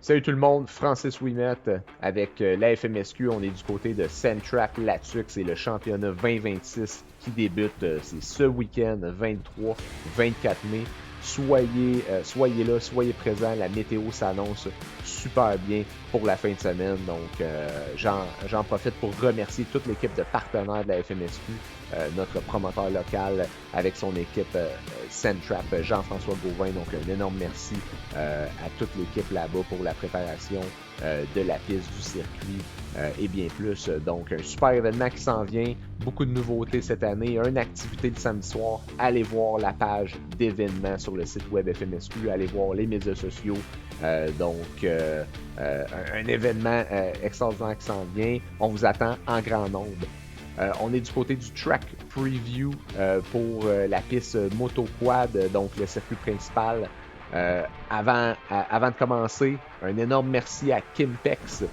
Salut tout le monde, Francis Ouimet avec la FMSQ. On est du côté de Centrac Latuc. C'est le championnat 2026 qui débute. C'est ce week-end, 23-24 mai. Soyez là, soyez présents. La météo s'annonce super bien pour la fin de semaine. Donc, j'en profite pour remercier toute l'équipe de partenaires de la FMSQ, notre promoteur local avec son équipe Centrap, Jean-François Gauvin. Donc, un énorme merci à toute l'équipe là-bas pour la préparation de la piste, du circuit et bien plus. Donc, un super événement qui s'en vient. Beaucoup de nouveautés cette année. Une activité le samedi soir. Allez voir la page d'événements sur le site web FMSQ. Allez voir les médias sociaux. Donc, un événement extraordinaire qui s'en vient. On vous attend en grand nombre. On est du côté du track preview pour la piste Moto Quad, donc le circuit principal. Avant de commencer, un énorme merci à Kimpex.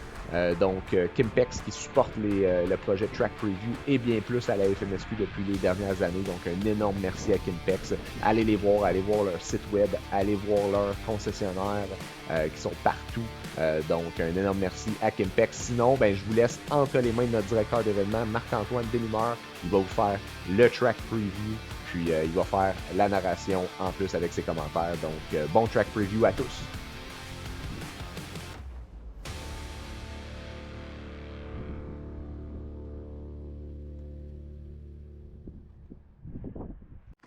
Kimpex qui supporte le projet Track Preview et bien plus à la FMSQ depuis les dernières années. Donc, un énorme merci à Kimpex. Allez les voir, allez voir leur site web, allez voir leurs concessionnaires qui sont partout. Donc, un énorme merci à Kimpex. Sinon, je vous laisse entre les mains de notre directeur d'événement, Marc-Antoine Delimeur. Il va vous faire le Track Preview. Puis, il va faire la narration en plus avec ses commentaires. Donc, bon Track Preview à tous.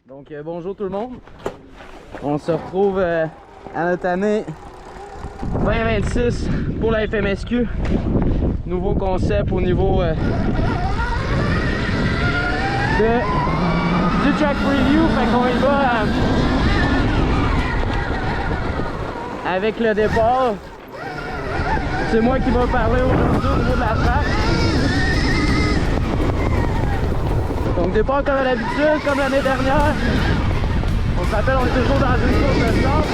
Donc bonjour tout le monde, on se retrouve à notre année 2026 pour la FMSQ. Nouveau concept au niveau du track preview, fait qu'on y va avec le départ. C'est moi qui va parler aujourd'hui au niveau de la track. Donc départ comme à l'habitude, comme l'année dernière. On se rappelle, on est toujours dans une course de start.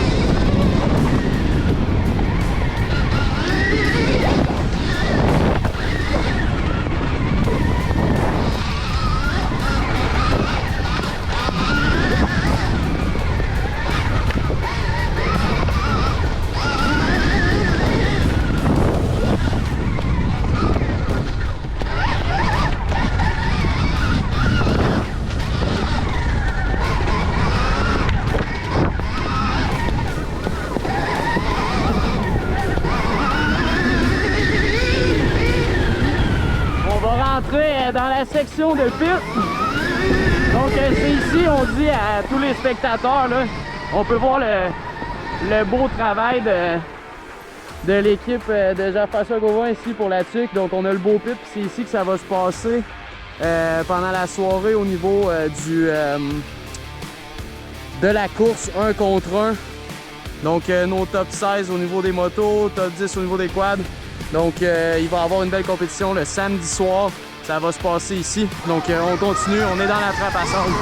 Dans la section de pit. Donc c'est ici, on dit à tous les spectateurs, là, on peut voir le beau travail de l'équipe de Jean-François Gauvin ici pour la TUC. Donc on a le beau pit, puis c'est ici que ça va se passer pendant la soirée au niveau de la course 1 contre 1. Donc nos top 16 au niveau des motos, top 10 au niveau des quads. Donc il va y avoir une belle compétition le samedi soir. Ça va se passer ici. Donc on continue, on est dans la trappe à sable.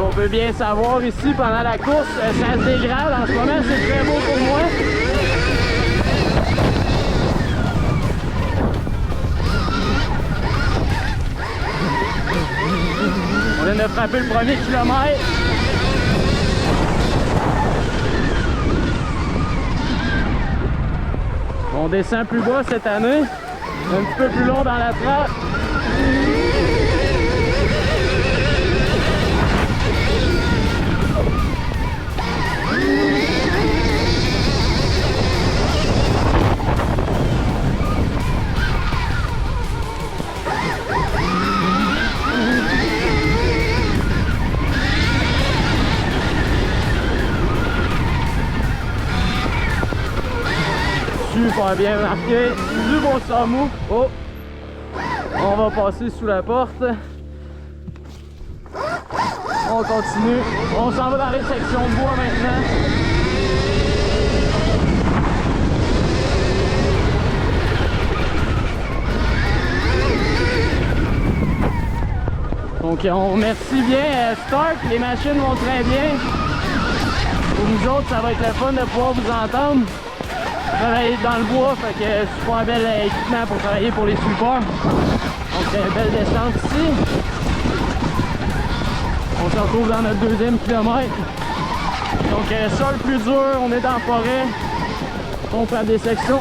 On peut bien savoir ici pendant la course, ça se dégrade. En ce moment, c'est très beau pour moi. On vient de frapper le premier kilomètre. On descend plus bas cette année, un petit peu plus long dans la trappe. super bien marqué. Du beau saumou. Oh! On va passer sous la porte. On continue. On s'en va dans les sections de bois maintenant. Donc on remercie bien Stark, les machines vont très bien. Pour nous autres, ça va être le fun de pouvoir vous entendre. Travailler dans le bois, fait que super bel équipement pour travailler pour les supports. Donc belle descente ici. On se retrouve dans notre deuxième kilomètre. Donc sol plus dur, on est dans la forêt. On prend des sections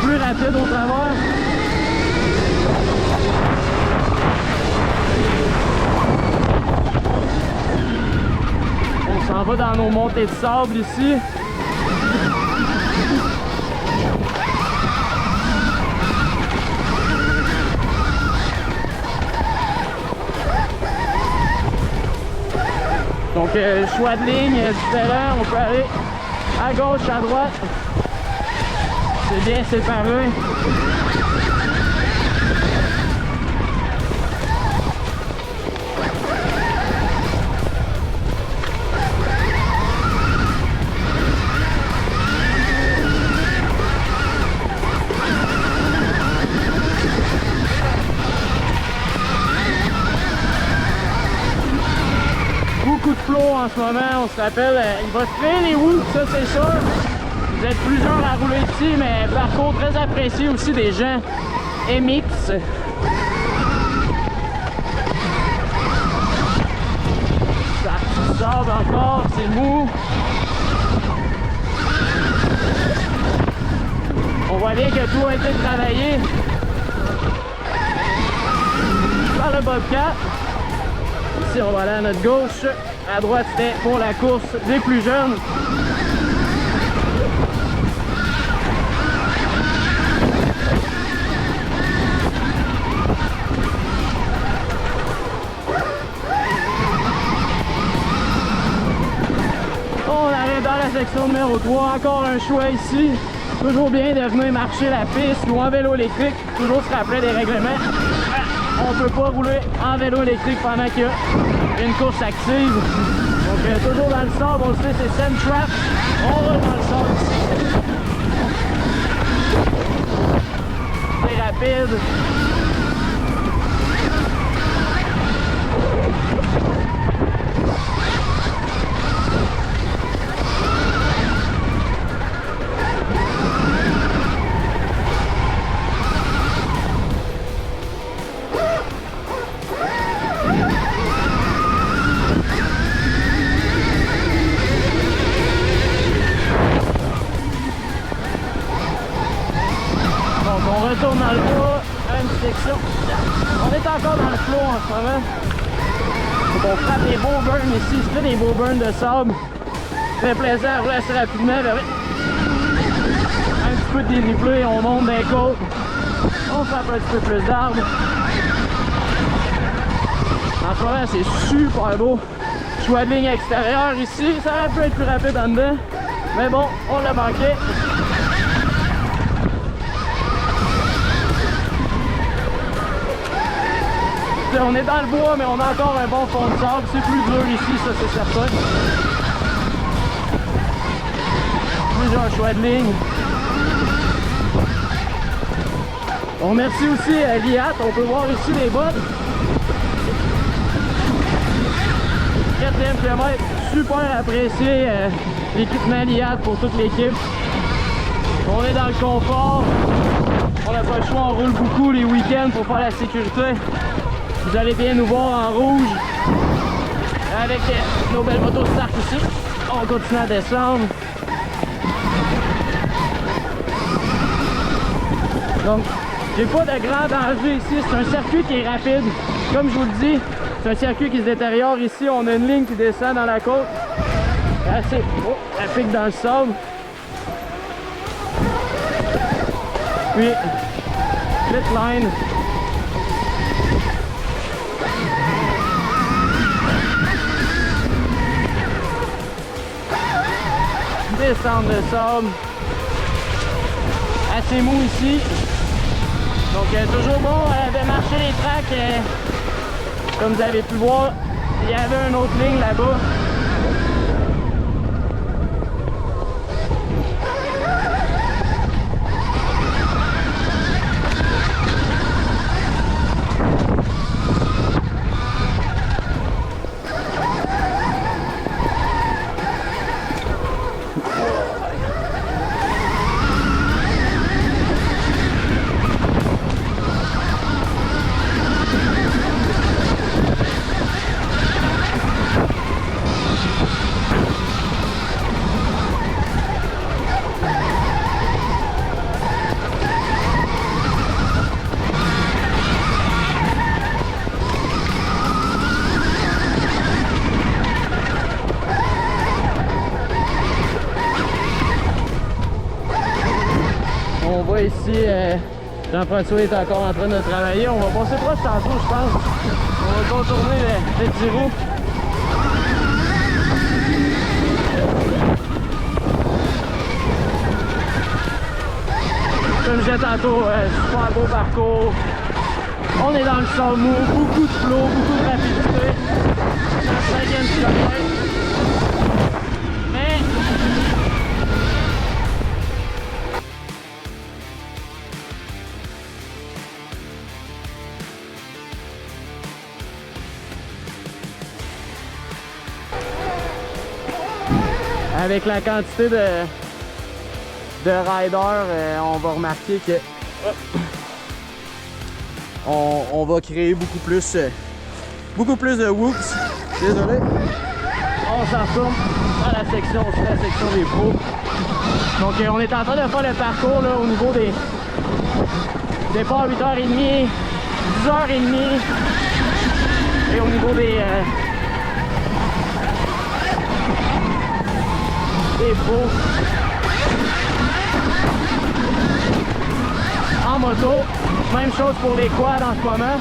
plus rapides au travers. On s'en va dans nos montées de sable ici. Donc choix de ligne différent, on peut aller à gauche, à droite. C'est bien séparé. Beaucoup de flots en ce moment, on se rappelle, il va se créer les woods, ça c'est sûr. Vous êtes plusieurs à rouler ici, mais par contre très apprécié aussi des gens MX. Ça sort encore, c'est mou. On voit bien que tout a été travaillé par le Bobcat. Ici, on va aller à notre gauche. À droite, c'était pour la course des plus jeunes. On arrive dans la section numéro 3. Encore un choix ici. Toujours bien de venir marcher la piste ou en vélo électrique. Toujours se rappeler des règlements. On ne peut pas rouler en vélo électrique pendant qu'il y a une course active. Donc toujours dans le sable, on le sait, c'est Centrac. On roule dans le sable ici. C'est rapide. On retourne dans le bois, une section. On est encore dans le flot en ce moment. Donc on frappe des beaux burns ici, c'est fait des beaux burns de sable. Très plaisant à rouler assez rapidement. Un petit peu de dénivelé, on monte des côtes. On frappe un petit peu plus d'arbres. En ce moment c'est super beau. Choix de ligne extérieure ici, ça aurait pu être plus rapide en dedans. Mais bon, on l'a manqué. On est dans le bois, mais on a encore un bon fond de sable. C'est plus dur ici, ça c'est certain. Plusieurs choix de ligne. On remercie aussi Liat. On peut voir ici les bottes. 4e kilomètre, super apprécié. L'équipement Liat pour toute l'équipe. On est dans le confort. On n'a pas le choix, on roule beaucoup les week-ends pour faire la sécurité. Vous allez bien nous voir en rouge avec nos belles motos Stark ici. On continue à descendre. Donc, j'ai pas de grand danger ici. C'est un circuit qui est rapide. Comme je vous le dis, c'est un circuit qui se détériore ici. On a une ligne qui descend dans la côte. Assez rapide dans le sable. Puis, split line. Descendre de sable. assez mou ici. Donc toujours bon de marcher les tracks. Comme vous avez pu voir, il y avait une autre ligne là-bas. On voit ici, Jean-François est encore en train de travailler. On va passer proche tantôt, je pense. On va contourner le petit roue. Comme je disais tantôt, super beau parcours. On est dans le sol mou, beaucoup de flow, beaucoup de rapidité. C'est le 5e kilomètre. Mais avec la quantité de riders, on va remarquer que on va créer beaucoup plus de whoops. Désolé. On s'en retourne dans la section des pros. Donc on est en train de faire le parcours là, au niveau des départ 8h30, 10h30 et au niveau des pros. En moto, même chose pour les quads en ce moment.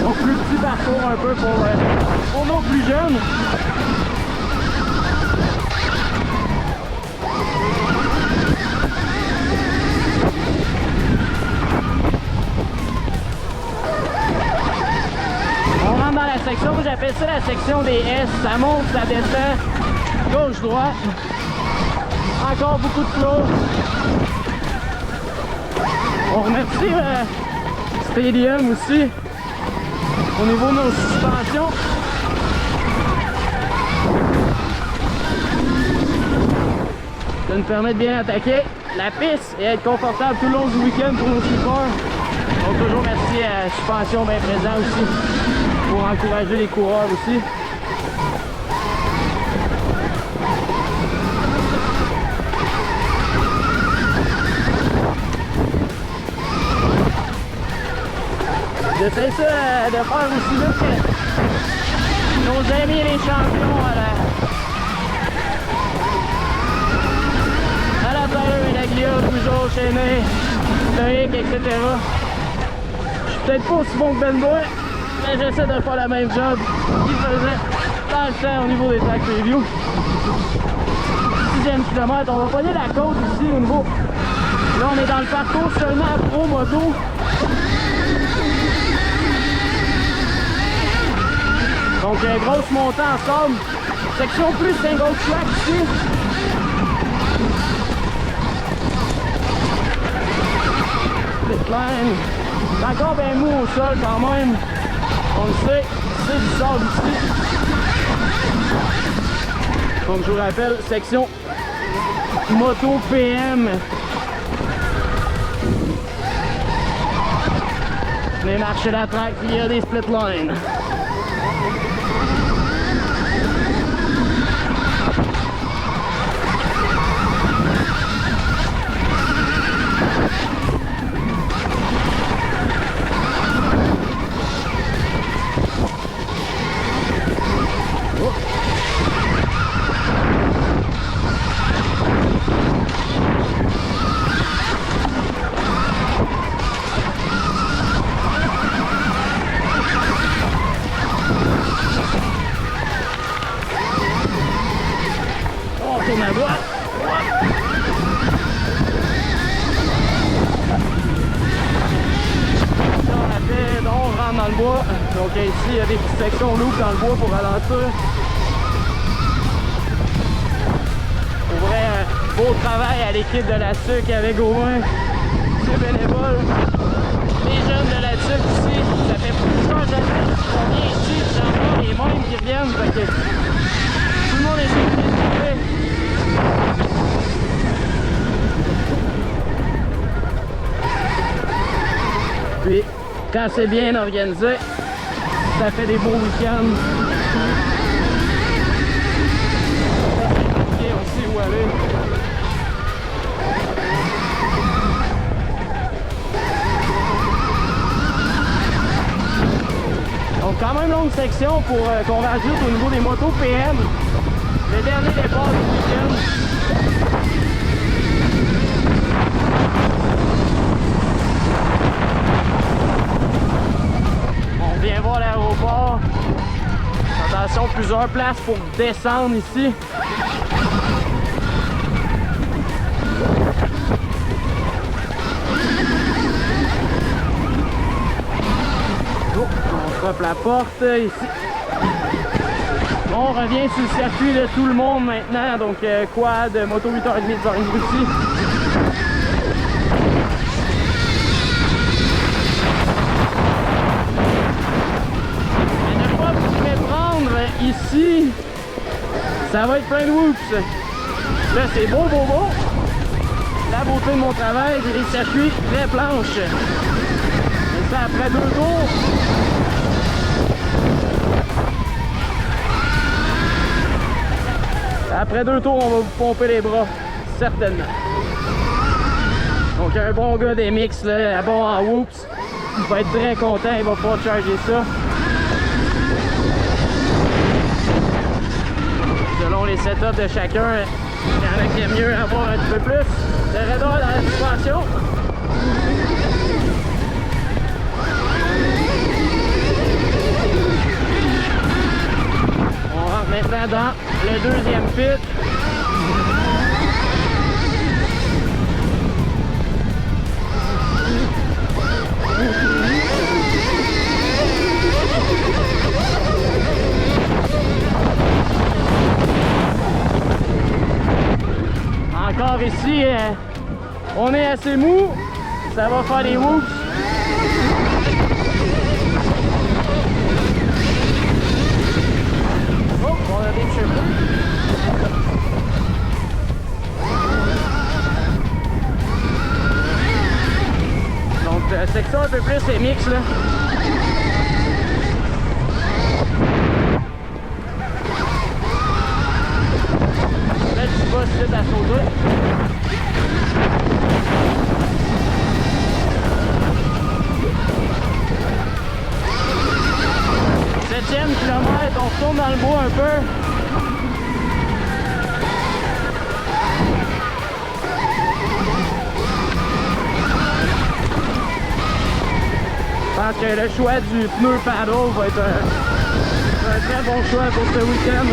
Donc plus petit parcours un peu pour nos plus jeunes. On rentre dans la section, j'appelle ça la section des S. Ça monte, ça descend, gauche-droite. Encore beaucoup de flow. On remercie Stadium aussi au niveau de nos suspensions. Ça nous permet de bien attaquer la piste et être confortable tout le long du week-end pour nos supports. Donc toujours merci à Suspension bien présent aussi pour encourager les coureurs aussi. J'essaie ça de faire aussi vite que nos amis et les champions à la Tyler et la Glia, toujours Chéné, Loïc, etc. Je suis peut-être pas aussi bon que Ben Boy, mais j'essaie de faire la même job qu'il faisait dans le temps au niveau des track preview. 6e kilomètre, on va pogner la côte ici au niveau. Là on est dans le parcours seulement pro moto. Donc grosse montée en sable, section plus single track ici. Pitline, c'est encore bien mou au sol quand même, on le sait, c'est du sable ici. Donc je vous rappelle, section moto PM. Venez marcher la track, il y a des split lines. Donc ici, il y a des petites sections lourdes dans le bois pour ralentir. Pour vrai, beau travail à l'équipe de la SUC avec Gauvin, c'est bénévole. Les jeunes de la SUC ici, ça fait plusieurs années qu'on vient ici, j'en vois les mêmes qui reviennent, fait que tout le monde est chez lui. Puis, quand c'est bien organisé, ça fait des beaux week-ends. Ok, on sait où aller. Donc, quand même longue section pour qu'on rajoute au niveau des motos PM. Le dernier départ du week-end. On vient voir l'aéroport. Attention, plusieurs places pour descendre ici. Oh, on frappe la porte ici. On revient sur le circuit de tout le monde maintenant. Donc quad, moto 8h30 de Zorin-Bruty. Ici, ça va être plein de whoops. Là, c'est beau. La beauté de mon travail, j'ai des circuits très planches. Et ça, après 2 tours. Après 2 tours, on va vous pomper les bras, certainement. Donc, un bon gars des mix, là, bon en whoops, il va être très content, il va pouvoir charger ça. Selon les setups de chacun, il y en a qui aiment mieux avoir un petit peu plus de raideur dans la suspension. On rentre maintenant dans le deuxième pit. Encore ici, on est assez mou, ça va faire des whoops. Oh, on a des cheveux. Donc, section un peu plus, c'est mix là. C'est à sauter. 7e kilomètre, on retourne dans le bois un peu. Je pense que le choix du pneu paddle va être un très bon choix pour ce week-end.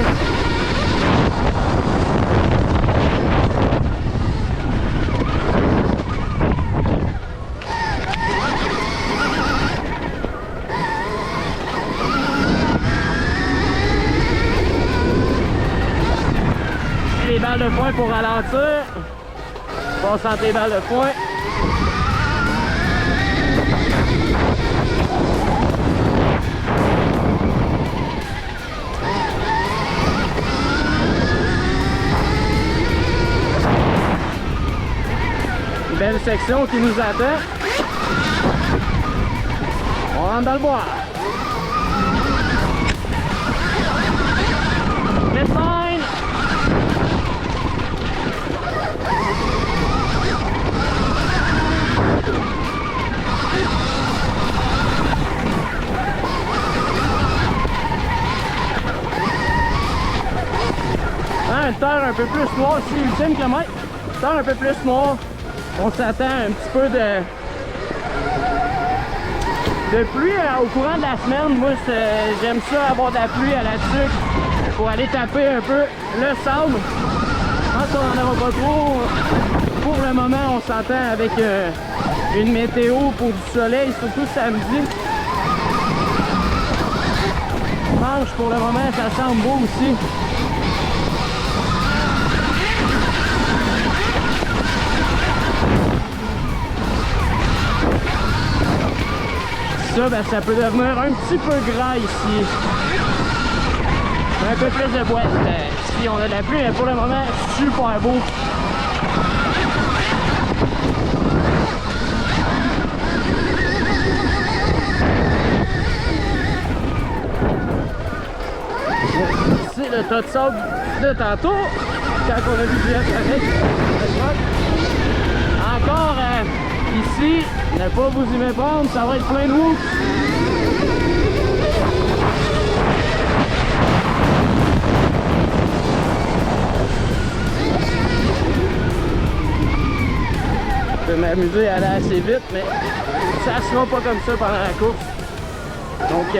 Les balles de foin pour ralentir. Passe entre les balles de foin. Une belle section qui nous attend. On rentre dans le bois. Midline. Une terre un peu plus noire ici, 8e kilomètre. Terre un peu plus noire. On s'attend un petit peu de pluie au courant de la semaine. Moi, j'aime ça avoir de la pluie à la SUC pour aller taper un peu le sable. Je pense qu'on n'en aura pas trop. Pour le moment, on s'entend avec une météo pour du soleil, surtout samedi. manches pour le moment, ça semble beau aussi. Ça, ben, ça peut devenir un petit peu gras ici. Un peu plus de boîte si on a de la pluie, mais pour le moment, super beau. C'est le tas de sable de tantôt, quand on a vu le avec. Encore ici, ne pas vous y méprendre, ça va être plein de whoops. Je vais m'amuser à aller assez vite, mais ça sera pas comme ça pendant la course. Donc,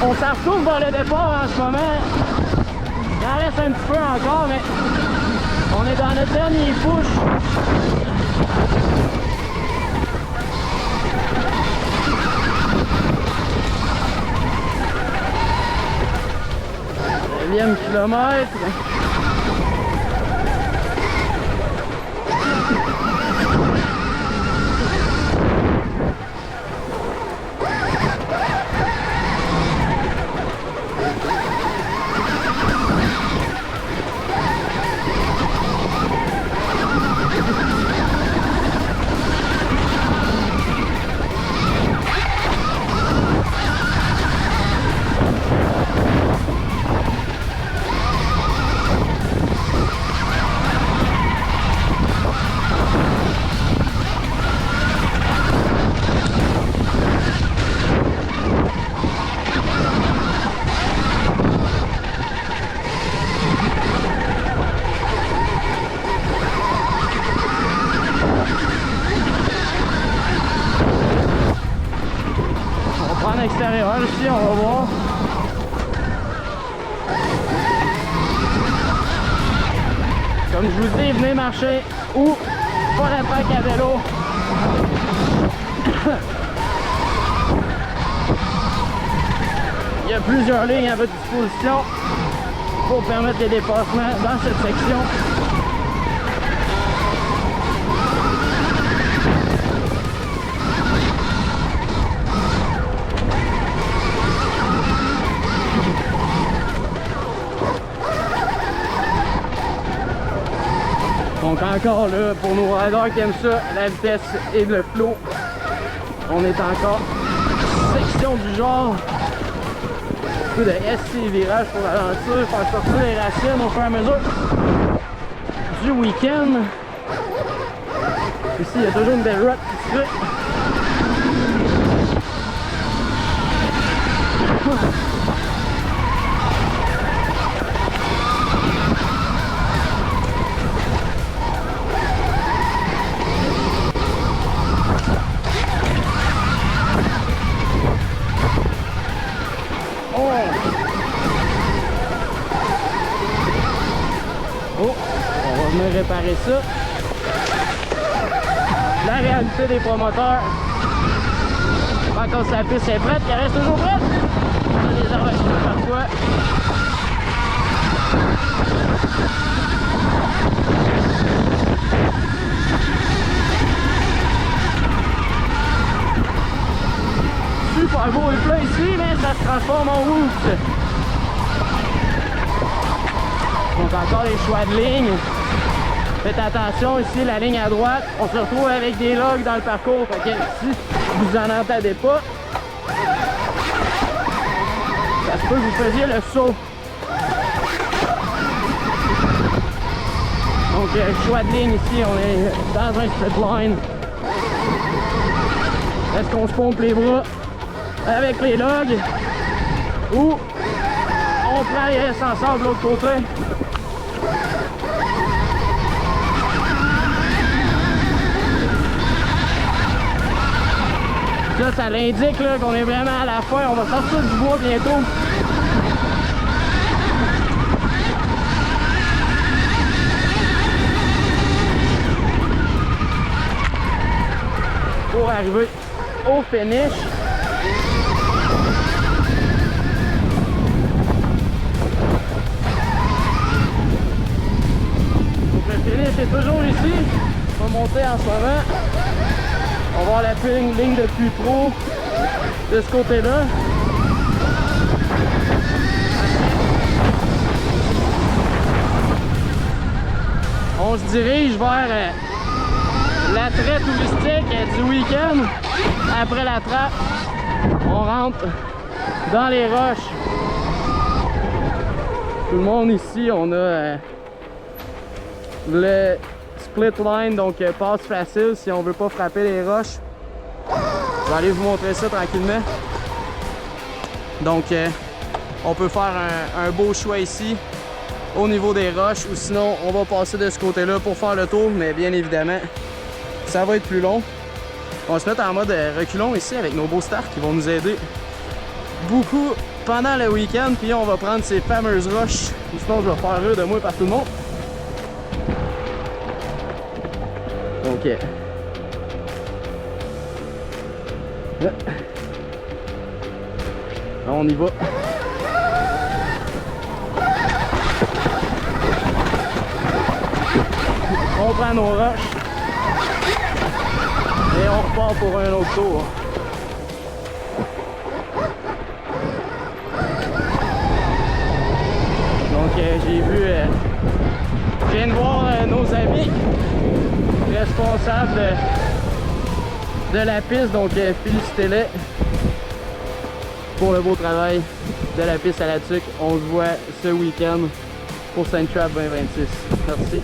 on s'en retourne vers le départ en ce moment. Il en reste un petit peu encore, mais on est dans notre dernier push. Neuvième kilomètre. Extérieur ici, on va voir. Comme je vous dis, venez marcher ou pas la traque à vélo. Il y a plusieurs lignes à votre disposition pour permettre les dépassements dans cette section. Donc encore là, pour nos riders qui aiment ça, la vitesse et le flow, on est encore section du genre. Un peu de SC virage pour l'aventure, faire sortir les racines au fur et à mesure du week-end. Ici, il y a toujours une belle route qui se fait. Réparer ça. La réalité des promoteurs, quand la piste est prête, qu'elle reste toujours prête. On a des arrêts parfois. Super beau et plat ici, mais ça se transforme en route. Donc encore les choix de ligne. Faites attention ici, la ligne à droite, on se retrouve avec des logs dans le parcours, fait que si vous en entendez pas, ça se peut que vous faisiez le saut. Donc choix de ligne ici, on est dans un strip line. Est-ce qu'on se pompe les bras avec les logs ou on prend les restes ensemble de l'autre côté? Ça l'indique qu'on est vraiment à la fin, on va sortir du bois bientôt. Pour arriver au finish. est toujours ici. On va monter en ce moment. On va voir la ligne de puits pro de ce côté-là. On se dirige vers l'attrait touristique du week-end. Après la trappe, on rentre dans les roches. Tout le monde ici, on a le split line, donc passe facile si on veut pas frapper les roches. Je vais aller vous montrer ça tranquillement. Donc on peut faire un beau choix ici au niveau des roches, ou sinon on va passer de ce côté là pour faire le tour, mais bien évidemment ça va être plus long. On va se mettre en mode reculons ici avec nos beaux stars qui vont nous aider beaucoup pendant le week-end, puis on va prendre ces fameuses roches, ou sinon je vais faire rire de moi par tout le monde. Donc on y va. On prend nos roches et on repart pour un autre tour. Donc je viens de voir nos amis responsables de la piste, donc félicitez-les pour le beau travail de la piste à la tuque. On se voit ce week-end pour Saint-Trap 2026. Merci.